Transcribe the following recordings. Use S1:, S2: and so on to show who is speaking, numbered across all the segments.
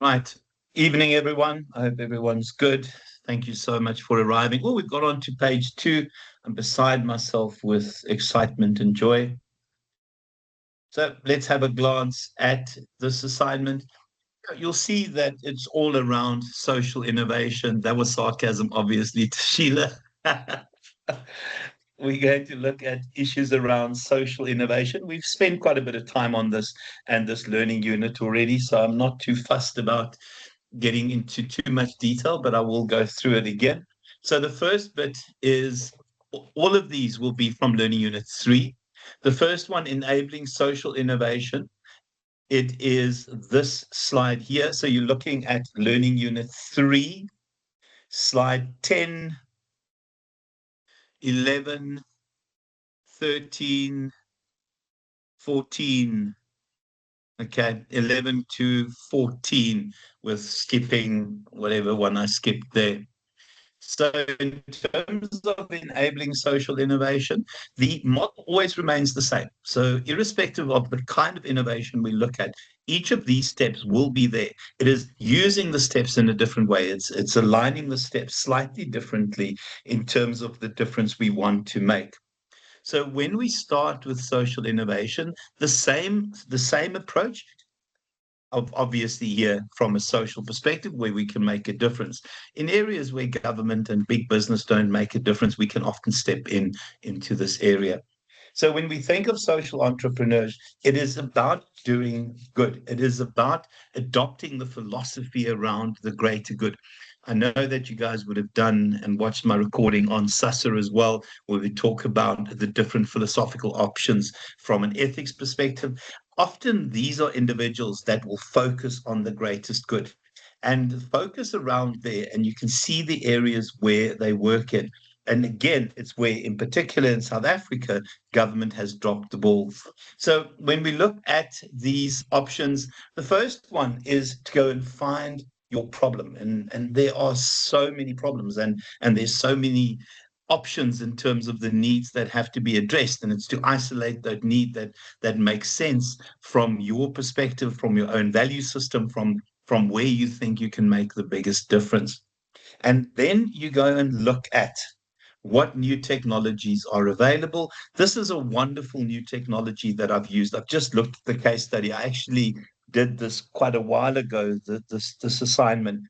S1: Right. Evening, everyone. I hope everyone's good. Thank you so much for arriving. Oh, we've got on to page 2. I'm beside myself with excitement and joy. So let's have a glance at this assignment. You'll see that it's all around social innovation. That was sarcasm, obviously, to Sheila. We're going to look at issues around social innovation. We've spent quite a bit of time on this and this learning unit already, so I'm not too fussed about getting into too much detail, but I will go through it again. So the first bit is all of these will be from Learning Unit 3. The first one, enabling social innovation. It is this slide here. So you're looking at Learning Unit 3, slide 10, 11, 13, 14. Okay, 11 to 14 with skipping whatever one I skipped there. So, in terms of enabling social innovation, the model always remains the same. So, irrespective of the kind of innovation we look at, each of these steps will be there. It is using the steps in a different way. It's aligning the steps slightly differently in terms of the difference we want to make. So when we start with social innovation, the same approach of obviously here from a social perspective where we can make a difference. In areas where government and big business don't make a difference, we can often step into this area. So when we think of social entrepreneurs, it is about doing good. It is about adopting the philosophy around the greater good. I know that you guys would have done and watched my recording on SASA as well, where we talk about the different philosophical options from an ethics perspective. Often these are individuals that will focus on the greatest good and focus around there, and you can see the areas where they work in. And again, it's where, in particular in South Africa, government has dropped the ball. So when we look at these options, the first one is to go and find your problem. And there are so many problems and there's so many options in terms of the needs that have to be addressed. And it's to isolate that need that makes sense from your perspective, from your own value system, from where you think you can make the biggest difference. And then you go and look at what new technologies are available. This is a wonderful new technology that I've used. I've just looked at the case study. I actually did this quite a while ago, this assignment.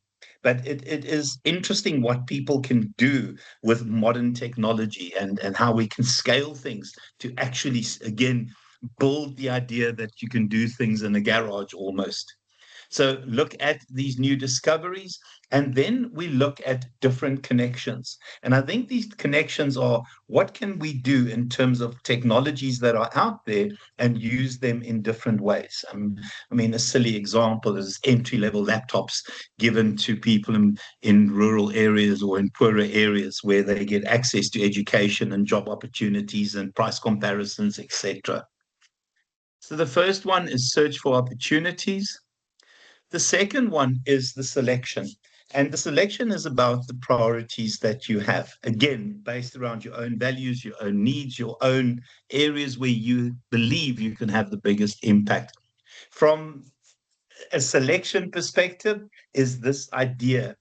S1: But it is interesting what people can do with modern technology and how we can scale things to actually, again, build the idea that you can do things in a garage almost. So look at these new discoveries, and then we look at different connections. And I think these connections are what can we do in terms of technologies that are out there and use them in different ways. I mean, a silly example is entry-level laptops given to people in rural areas or in poorer areas where they get access to education and job opportunities and price comparisons, etc. So the first one is search for opportunities. The second one is the selection. And the selection is about the priorities that you have. Again, based around your own values, your own needs, your own areas where you believe you can have the biggest impact. From a selection perspective, is this idea,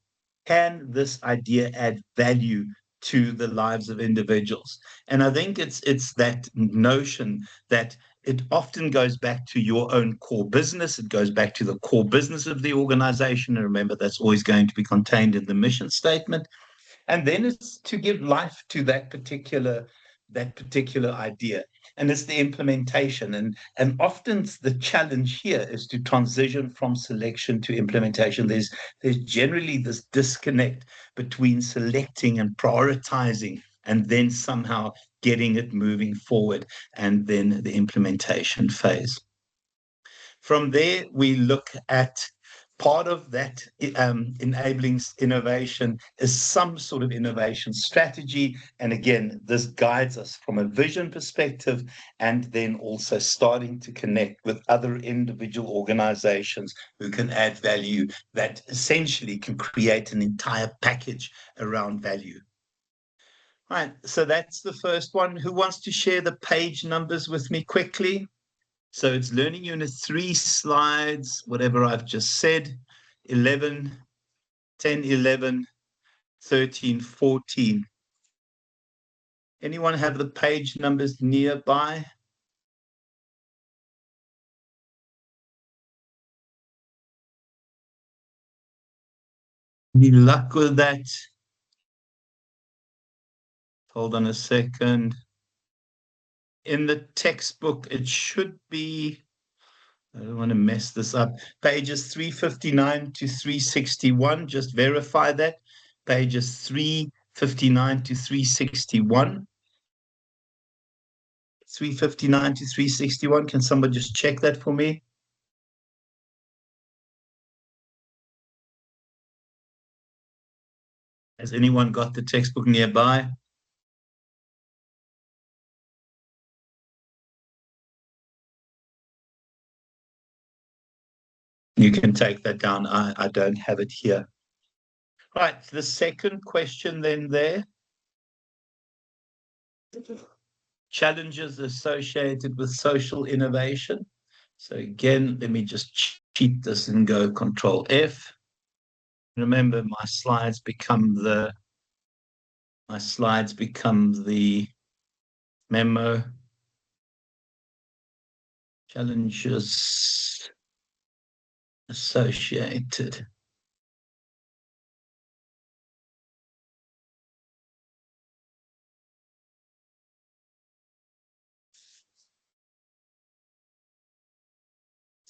S1: can this idea add value to the lives of individuals? And I think it's that notion that it often goes back to your own core business. It goes back to the core business of the organization. And remember, that's always going to be contained in the mission statement. And then it's to give life to that particular idea. And it's the implementation. And often the challenge here is to transition from selection to implementation. There's generally this disconnect between selecting and prioritizing and then somehow getting it moving forward, and then the implementation phase. From there, we look at part of that enabling innovation is some sort of innovation strategy. And again, this guides us from a vision perspective and then also starting to connect with other individual organizations who can add value that essentially can create an entire package around value. Right, so that's the first one. Who wants to share the page numbers with me quickly? So it's Learning Unit 3 slides, whatever I've just said, 11, 10, 11, 13, 14. Anyone have the page numbers nearby? Any luck with that? Hold on a second. In the textbook, it should be, I don't want to mess this up, pages 359 to 361. Just verify that. Pages 359 to 361. 359 to 361. Can somebody just check that for me? Has anyone got the textbook nearby? You can take that down. I don't have it here. Right, the second question then there. Challenges associated with social innovation. So again, let me just cheat this and go Control F. Remember, my slides become the memo. Challenges associated.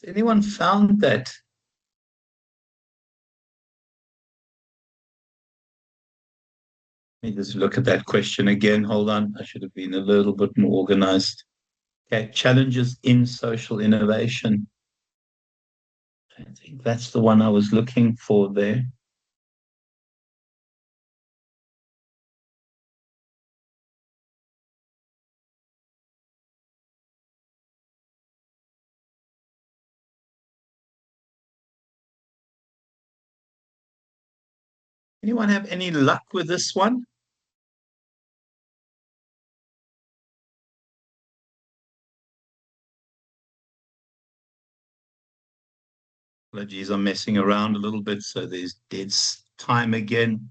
S1: Has anyone found that? Let me just look at that question again. Hold on. I should have been a little bit more organized. Okay, challenges in social innovation. I think that's the one I was looking for there. Anyone have any luck with this one? Apologies, I'm messing around a little bit, so there's dead time again.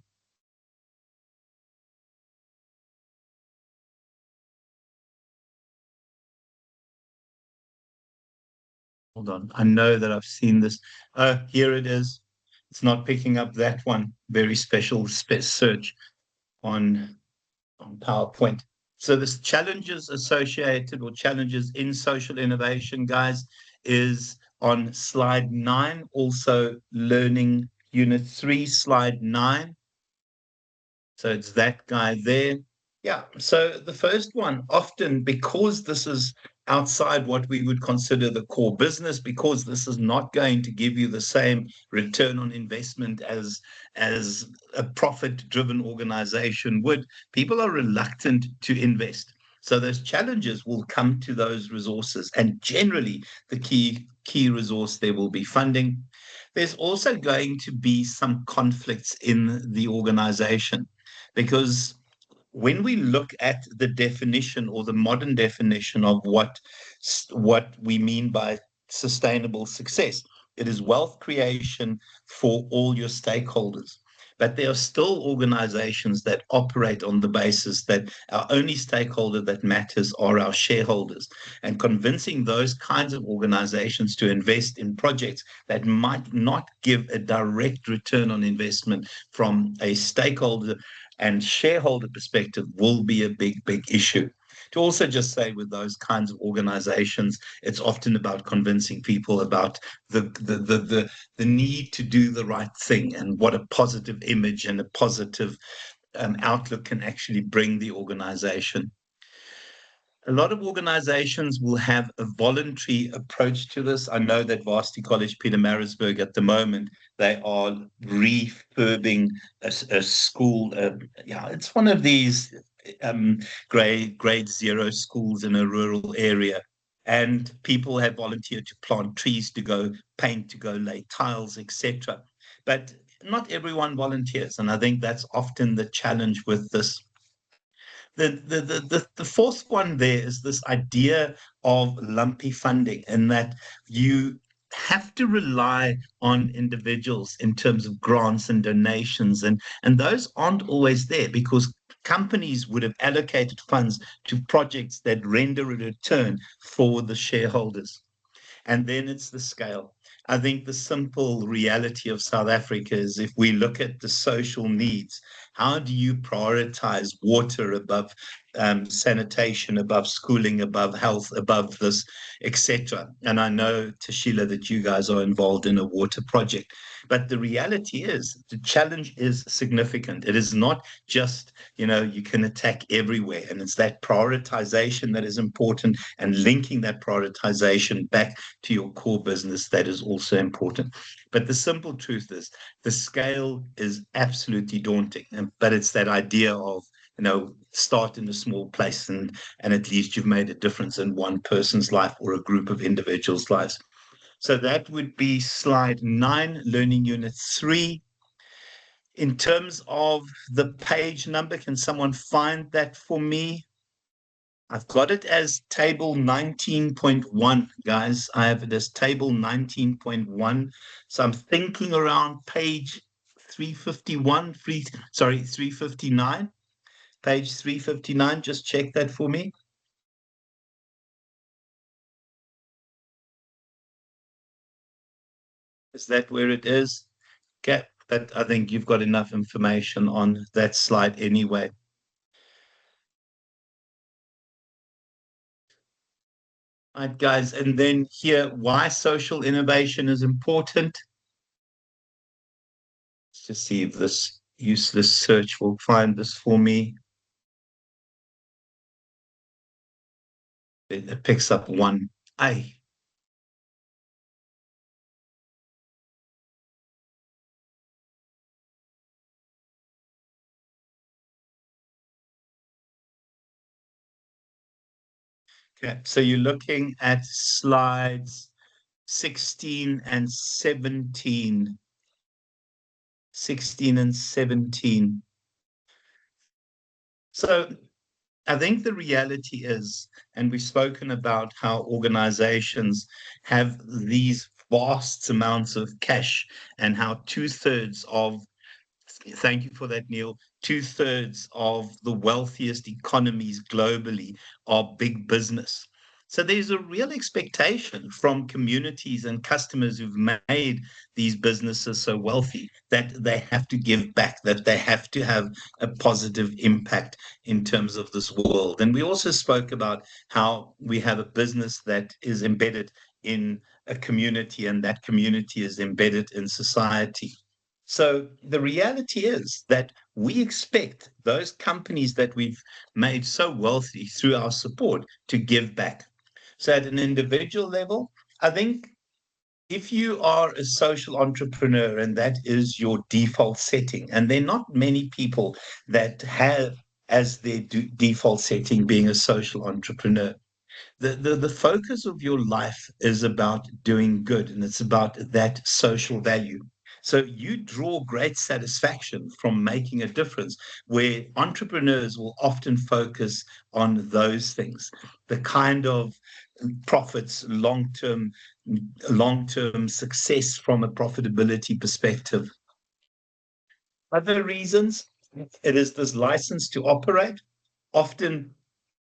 S1: Hold on. I know that I've seen this. Oh, here it is. It's not picking up that one. Very special search on PowerPoint. So this challenges associated or challenges in social innovation, guys, is on slide 9, also learning unit 3, slide 9. So it's that guy there. Yeah. So the first one, often because this is outside what we would consider the core business, because this is not going to give you the same return on investment as a profit-driven organization would, people are reluctant to invest. So those challenges will come to those resources, and generally the key resource there will be funding. There's also going to be some conflicts in the organization because when we look at the definition or the modern definition of what we mean by sustainable success, it is wealth creation for all your stakeholders. But there are still organizations that operate on the basis that our only stakeholder that matters are our shareholders. And convincing those kinds of organizations to invest in projects that might not give a direct return on investment from a stakeholder and shareholder perspective will be a big issue. To also just say with those kinds of organizations, it's often about convincing people about the need to do the right thing and what a positive image and a positive outlook can actually bring the organization. A lot of organizations will have a voluntary approach to this. I know that Varsity College Pietermaritzburg at the moment, they are refurbing a school. Yeah, it's one of these grade 0 schools in a rural area. And people have volunteered to plant trees, to go paint, to go lay tiles, etc. But not everyone volunteers. And I think that's often the challenge with this. The fourth one there is this idea of lumpy funding, and that you have to rely on individuals in terms of grants and donations, and those aren't always there because companies would have allocated funds to projects that render a return for the shareholders. And then it's the scale. I think the simple reality of South Africa is if we look at the social needs, how do you prioritize water above sanitation, above schooling, above health, above this, etc.? And I know, Tashila, that you guys are involved in a water project. But the reality is the challenge is significant. It is not just, you can attack everywhere. And it's that prioritization that is important and linking that prioritization back to your core business that is also important. But the simple truth is the scale is absolutely daunting. But it's that idea of, start in a small place and at least you've made a difference in one person's life or a group of individuals' lives. So that would be slide 9, learning unit 3. In terms of the page number, can someone find that for me? I've got it as table 19.1, guys. I have it as table 19.1. So I'm thinking around page 351, 359, page 359. Just check that for me. Is that where it is? Okay, but I think you've got enough information on that slide anyway. All right, guys, and then here, why social innovation is important. Let's just see if this useless search will find this for me. It picks up 1A. Okay, so you're looking at slides 16 and 17. 16 and 17. So I think the reality is, and we've spoken about how organizations have these vast amounts of cash and how two-thirds of, thank you for that, Neil, two-thirds of the wealthiest economies globally are big business. So there's a real expectation from communities and customers who've made these businesses so wealthy that they have to give back, that they have to have a positive impact in terms of this world. And we also spoke about how we have a business that is embedded in a community and that community is embedded in society. So the reality is that we expect those companies that we've made so wealthy through our support to give back. So at an individual level, I think if you are a social entrepreneur and that is your default setting, and there are not many people that have as their default setting being a social entrepreneur, the focus of your life is about doing good and it's about that social value. So you draw great satisfaction from making a difference, where entrepreneurs will often focus on those things, the kind of profits, long-term success from a profitability perspective. Other reasons, it is this license to operate, often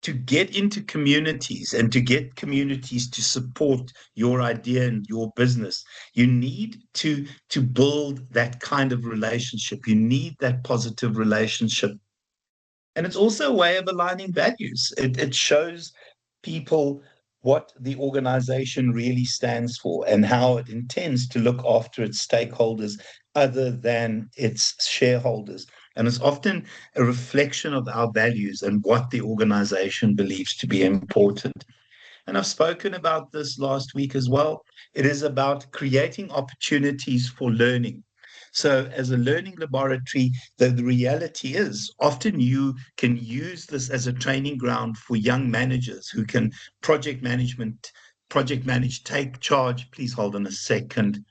S1: to get into communities and to get communities to support your idea and your business. You need to build that kind of relationship. You need that positive relationship. And it's also a way of aligning values. It shows people what the organization really stands for and how it intends to look after its stakeholders other than its shareholders. And it's often a reflection of our values and what the organization believes to be important. And I've spoken about this last week as well. It is about creating opportunities for learning. So, as a learning laboratory, the reality is often you can use this as a training ground for young managers who can project manage, take charge. Please hold on a second.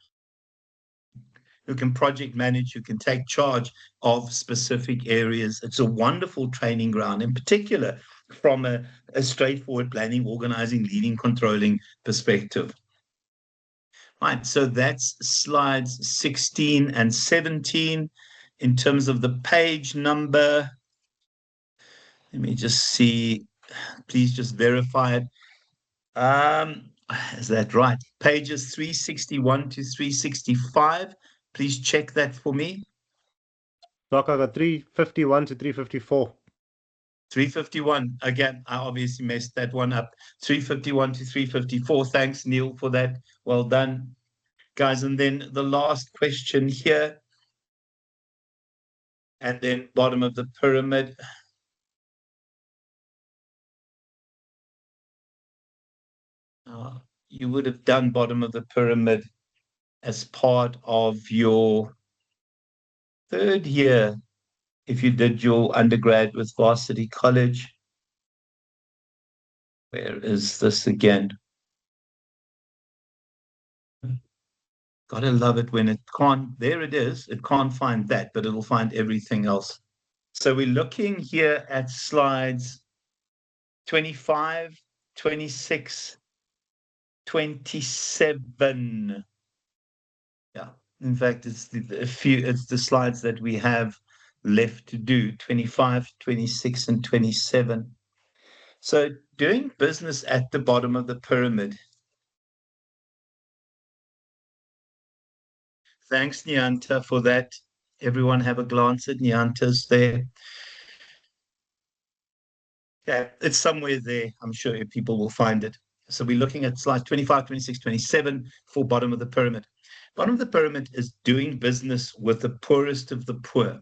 S1: Who can project manage, who can take charge of specific areas. It's a wonderful training ground, in particular from a straightforward planning, organizing, leading, controlling perspective. Right, so that's slides 16 and 17. In terms of the page number, let me just see. Please just verify it. Is that right? Pages 361 to 365. Please check that for me.
S2: Doc, I got 351 to 354.
S1: 351. Again, I obviously messed that one up. 351 to 354. Thanks, Neil, for that. Well done, guys. And then the last question here. And then bottom of the pyramid. You would have done bottom of the pyramid as part of your third year if you did your undergrad with Varsity College. Where is this again? Gotta love it when it can't. There it is. It can't find that, but it'll find everything else. So we're looking here at slides 25, 26, 27. Yeah. In fact, it's the slides that we have left to do, 25, 26, and 27. So doing business at the bottom of the pyramid. Thanks, Nyanta, for that. Everyone have a glance at Nyanta's there. Yeah, it's somewhere there. I'm sure people will find it. So we're looking at slides 25, 26, 27 for bottom of the pyramid. Bottom of the pyramid is doing business with the poorest of the poor,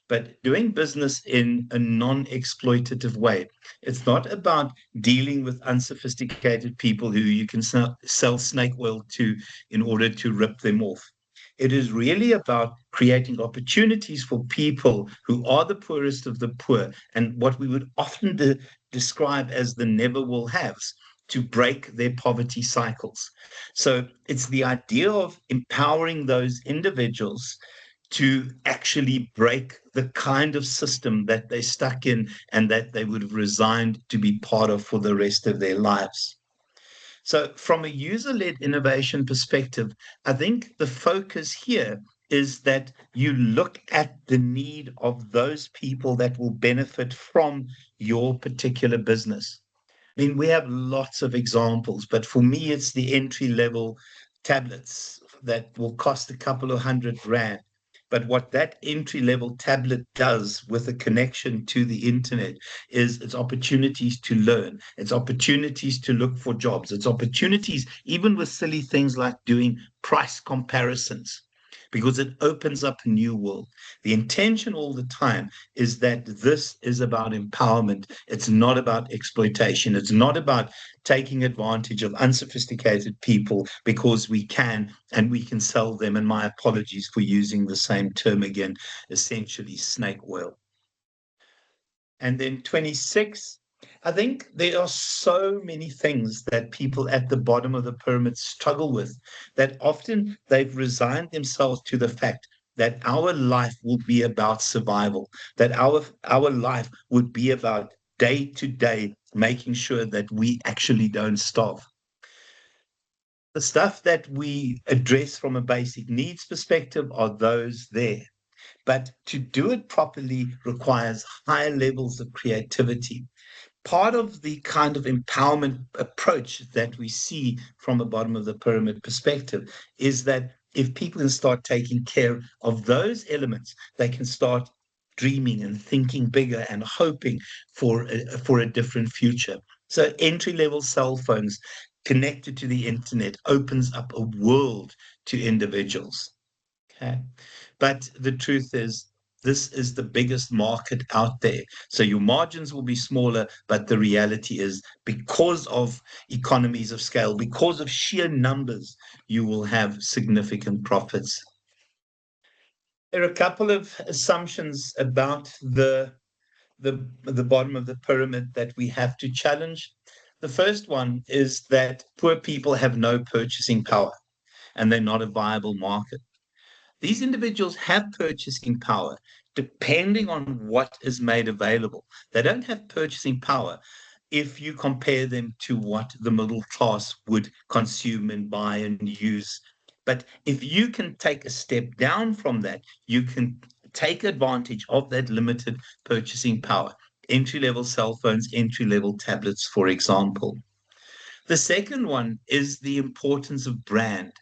S1: but doing business in a non-exploitative way. It's not about dealing with unsophisticated people who you can sell snake oil to in order to rip them off. It is really about creating opportunities for people who are the poorest of the poor and what we would often describe as the never will haves to break their poverty cycles. So it's the idea of empowering those individuals to actually break the kind of system that they're stuck in and that they would have resigned to be part of for the rest of their lives. So, from a user led innovation perspective, I think the focus here is that you look at the need of those people that will benefit from your particular business. I mean, we have lots of examples, but for me, it's the entry level tablets that will cost a couple of $100. But what that entry level tablet does with a connection to the internet is it's opportunities to learn, it's opportunities to look for jobs, it's opportunities, even with silly things like doing price comparisons, because it opens up a new world. The intention all the time is that this is about empowerment. It's not about exploitation. It's not about taking advantage of unsophisticated people because we can and we can sell them. And my apologies for using the same term again, essentially snake oil. And then 26, I think there are so many things that people at the bottom of the pyramid struggle with that often they've resigned themselves to the fact that our life will be about survival, that our life would be about day to day making sure that we actually don't starve. The stuff that we address from a basic needs perspective are those there. But to do it properly requires high levels of creativity. Part of the kind of empowerment approach that we see from a bottom of the pyramid perspective is that if people can start taking care of those elements, they can start dreaming and thinking bigger and hoping for a different future. So entry-level cell phones connected to the internet opens up a world to individuals. Okay. But the truth is, this is the biggest market out there. So your margins will be smaller, but the reality is, because of economies of scale, because of sheer numbers, you will have significant profits. There are a couple of assumptions about the bottom of the pyramid that we have to challenge. The first one is that poor people have no purchasing power and they're not a viable market. These individuals have purchasing power depending on what is made available. They don't have purchasing power if you compare them to what the middle class would consume and buy and use But if you can take a step down from that, you can take advantage of that limited purchasing power. Entry-level cell phones, entry-level tablets, for example. The second one is the importance of brand.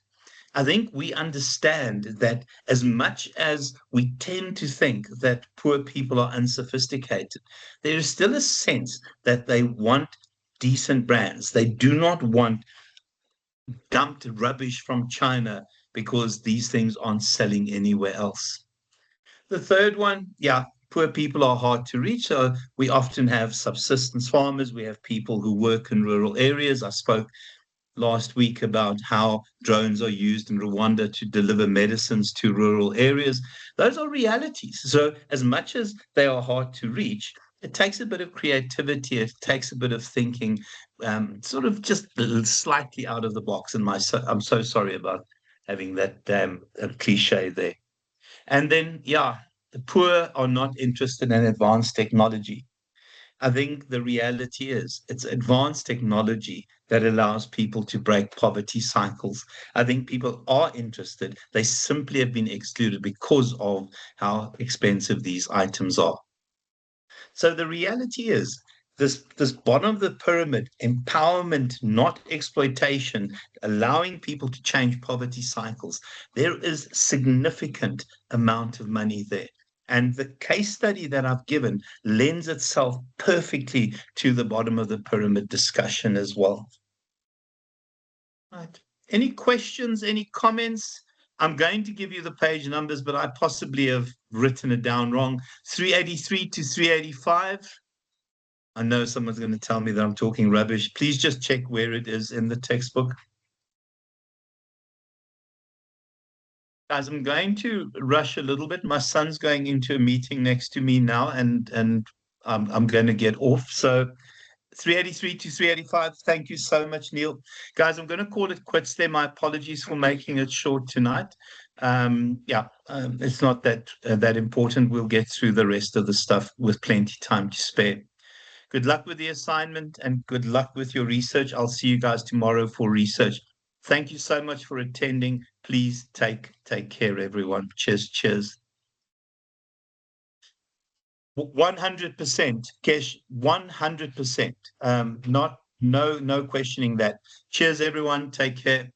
S1: I think we understand that as much as we tend to think that poor people are unsophisticated, there is still a sense that they want decent brands. They do not want dumped rubbish from China because these things aren't selling anywhere else. The third one, yeah, poor people are hard to reach. So we often have subsistence farmers. We have people who work in rural areas. I spoke last week about how drones are used in Rwanda to deliver medicines to rural areas. Those are realities. So, as much as they are hard to reach, it takes a bit of creativity, it takes a bit of thinking, sort of just slightly out of the box. And I'm so sorry about having that damn cliche there. And then, yeah, the poor are not interested in advanced technology. I think the reality is it's advanced technology that allows people to break poverty cycles. I think people are interested. They simply have been excluded because of how expensive these items are. So the reality is this bottom of the pyramid, empowerment, not exploitation, allowing people to change poverty cycles, there is significant amount of money there. And the case study that I've given lends itself perfectly to the bottom of the pyramid discussion as well. Right. Any questions, any comments? I'm going to give you the page numbers, but I possibly have written it down wrong. 383 to 385. I know someone's going to tell me that I'm talking rubbish. Please just check where it is in the textbook. Guys, I'm going to rush a little bit. My son's going into a meeting next to me now, and I'm going to get off. So 383 to 385. Thank you so much, Neil. Guys, I'm going to call it quits there. My apologies for making it short tonight. It's not that important. We'll get through the rest of the stuff with plenty time to spare. Good luck with the assignment and good luck with your research. I'll see you guys tomorrow for research. Thank you so much for attending. Please take care, everyone. Cheers, cheers. 100%, Kesh, 100%. No questioning that. Cheers, everyone. Take care.